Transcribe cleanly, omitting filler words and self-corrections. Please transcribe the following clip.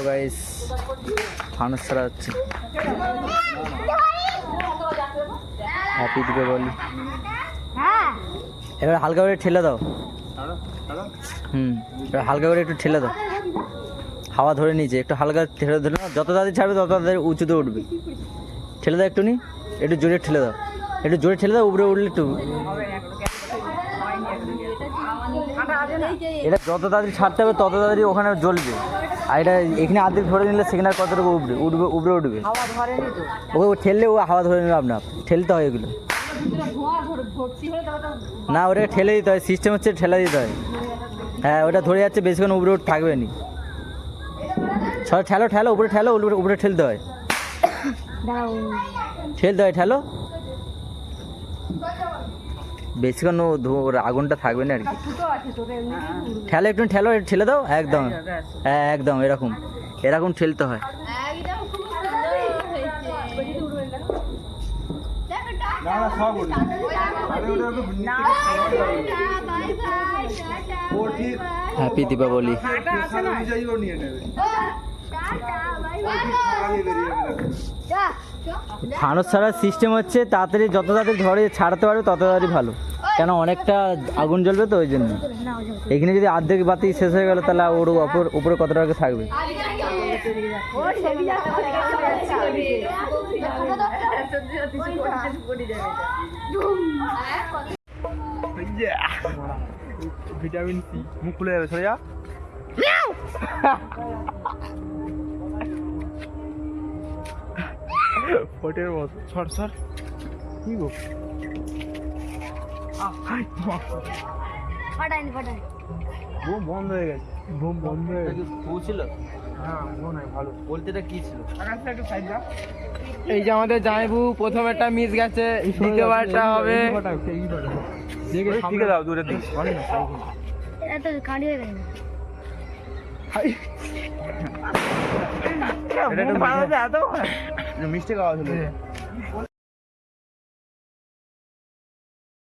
Guys ফানুস ছাড়া হচ্ছে। Happy Deepavali. এবার হালকা করে ঠেলে দাও। এবার হালকা করে একটু ঠেলে দাও, হাওয়া ধরে নিচে একটু হালকা ঠেলে ধরে নাও, যত তাড়াতাড়ি ছাড়বে তত তাড়াতাড়ি উঁচুতে উঠবে। ঠেলে দাও একটু নি, একটু জোরে ঠেলে দাও, একটু জোরে ঠেলে দাও, উপরে উঠলে একটু। এটা যত তাড়াতাড়ি ছাড়তে হবে তত তাড়াতাড়ি ওখানে জ্বলবে। আর এটা এখানে আর্ধেক ধরে নিলে সেখানে আর কতটুকু উপরে উঠবে। ওকে ঠেললে ও হাওয়া ধরে নেবে, আপনার ঠেলতে হয় এগুলো। না, ওটাকে ঠেলে দিতে হয়, সিস্টেম হচ্ছে ঠেলে দিতে হয়। হ্যাঁ, ওটা ধরে যাচ্ছে, বেশিক্ষণ উপরে থাকবে নি। সব ঠেলো ঠেলো, উপরে ঠেলো, উপরে ঠেলতে হয়, ঠেলতে হয়, ঠেলো। বেশিক্ষণ ওর আগুনটা থাকবে না আর কি। ঠেলো একটু, ঠেলো, ঠেলে দাও একদম। হ্যাঁ একদম এরকম এরকম ঠেলতে হয়। হ্যাপি দীপাবলি। ফানুস ছাড়ার সিস্টেম হচ্ছে তাড়াতাড়ি, যত তাড়াতাড়ি ধরে ছাড়াতে পারবে তত তাড়াতাড়ি ভালো, কেন অনেকটা আগুন জ্বলবে তো ওই জন্য। এখানে যদি অর্ধেক বাতি শেষ হয়ে গেল তাহলে ওর উপরে কত টাকা থাকবে। ভিটামিন সি মুখ খুলে যাবে, সরে যা। ফটের মতো সর সর। কি গো বোম বন্ধ হয়ে গেছে, বোম বন্ধ হয়ে গেছে। ছিল হ্যাঁ মনে হয় ভালো বলতে এটা কি ছিল। এই যে আমাদের জামাইবু প্রথম একটা মিস গেছে, দ্বিতীয়বারটা হবে। ঠিক দাও দূরে দিক এত কাঁড়ি হয়ে গেছে। মিষ্টি খাওয়া ছিল।